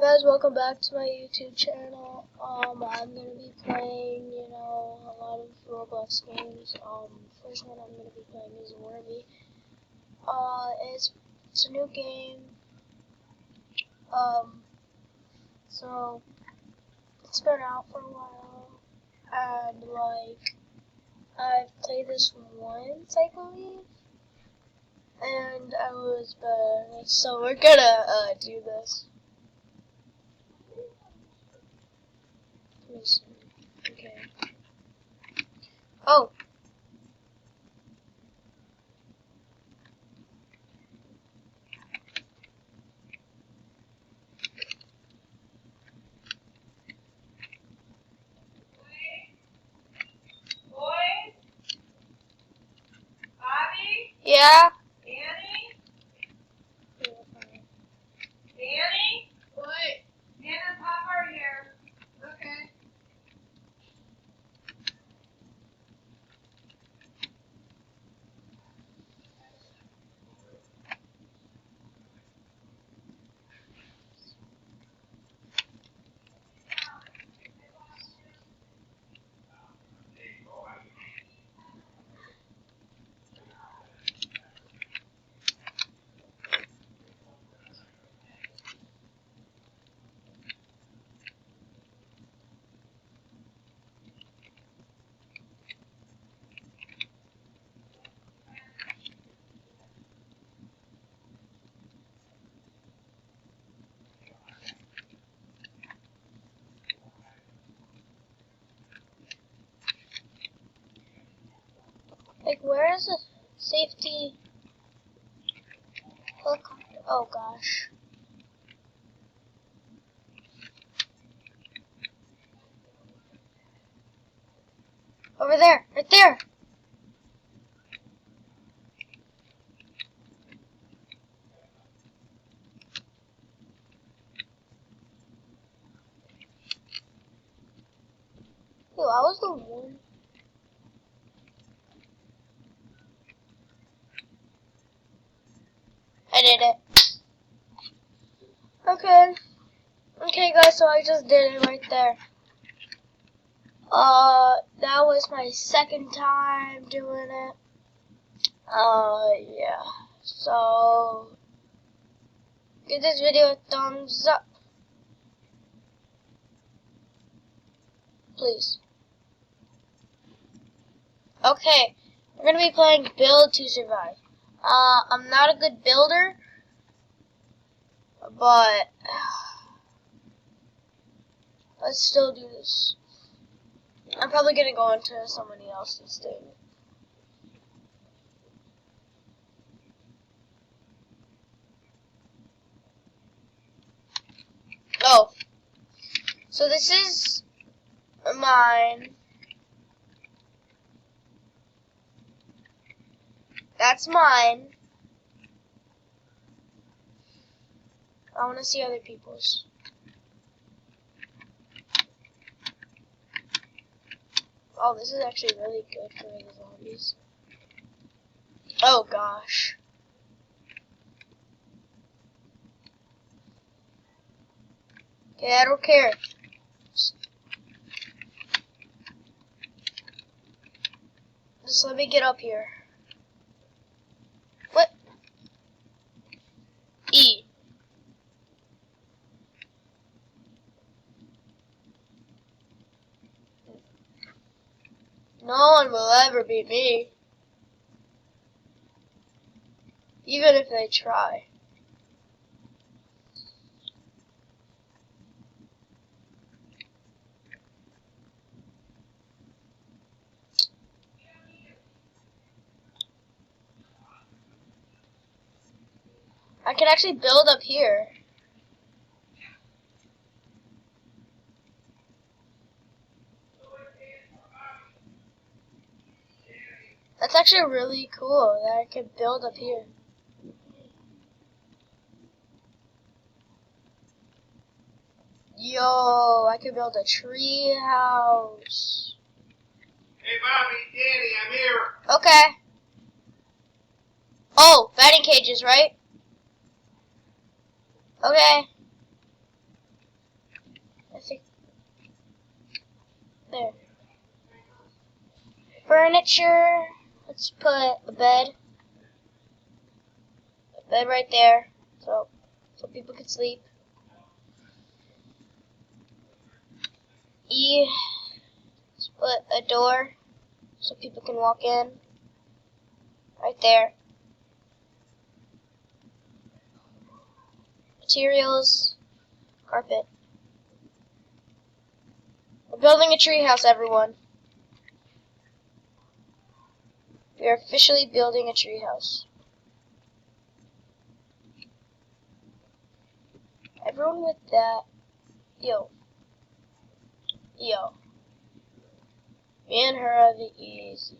guys, welcome back to my YouTube channel. I'm gonna be playing, a lot of Roblox games. First one I'm gonna be playing is Wormy. It's a new game. So it's been out for a while, and I've played this once, I believe, and I was bad. So we're gonna do this. Okay. Oh. Yeah. Danny? Danny? What? Nana and Papa are here. Okay. Like, where is the safety helicopter? Oh gosh. Over there, right there. Yo, I was the one. I did it. Okay. Okay, guys, so I just did it right there. That was my second time doing it. Yeah. So, give this video a thumbs up. Please. Okay. We're gonna be playing Build to Survive. I'm not a good builder, but let's still do this. I'm probably gonna go into somebody else's thing. Oh, so this is mine. That's mine. I want to see other people's. Oh, this is actually really good for the zombies. Oh gosh. Okay, I don't care. Just let me get up here. What? E. No one will ever beat me. Even if they try. I can actually build up here. That's actually really cool that I can build up here. Yo, I can build a tree house. Hey, Bobby, Danny, I'm here. Okay. Oh, batting cages, right? Okay. Furniture. Let's put a bed. A bed right there, so people can sleep. E. Let's put a door so people can walk in. Right there. Materials. Carpet. We're building a treehouse, everyone. We are officially building a treehouse. Everyone with that. Yo. Me and her are the easiest.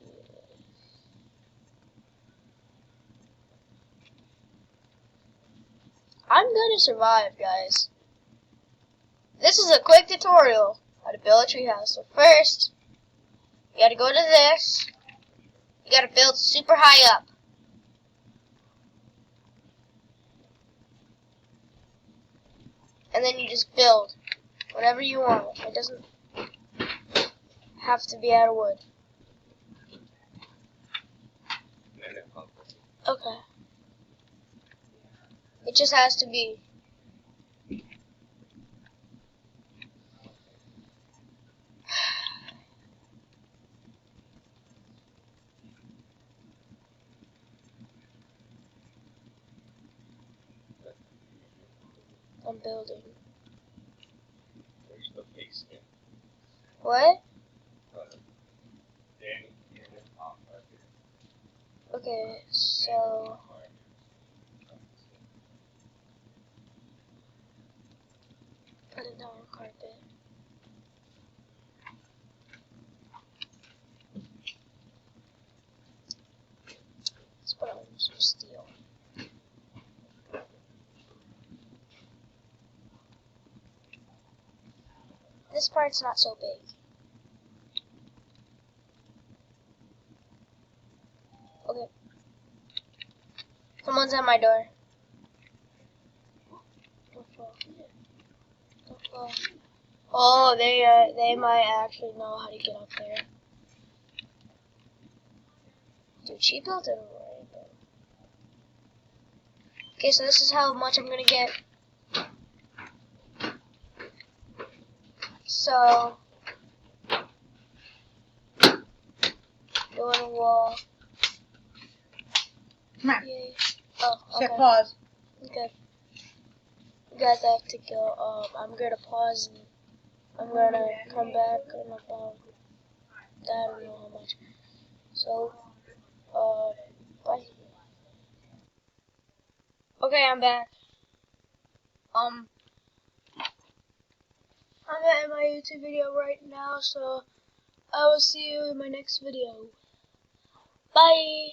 I'm gonna survive, guys. This is a quick tutorial how to build a treehouse. So first, you gotta go to this. You gotta build super high up. And then you just build whatever you want. It doesn't have to be out of wood. Okay. It just has to be. I'm building. There's the basement. What? Danny. Okay, so put it down on carpet. Let's put on some steel. This part's not so big. Okay. Someone's at my door. Don't fall. Don't fall. Oh, they might actually know how to get up there. Dude, she built it right there. Okay, so this is how much I'm gonna get. So, doing a wall. Come on. Yay. Oh, Set okay. pause. Okay. You guys have to go. I'm gonna pause and I'm gonna come back in about, I don't know how much. So, bye. Okay, I'm back. I'm at my YouTube video right now, so I will see you in my next video. Bye!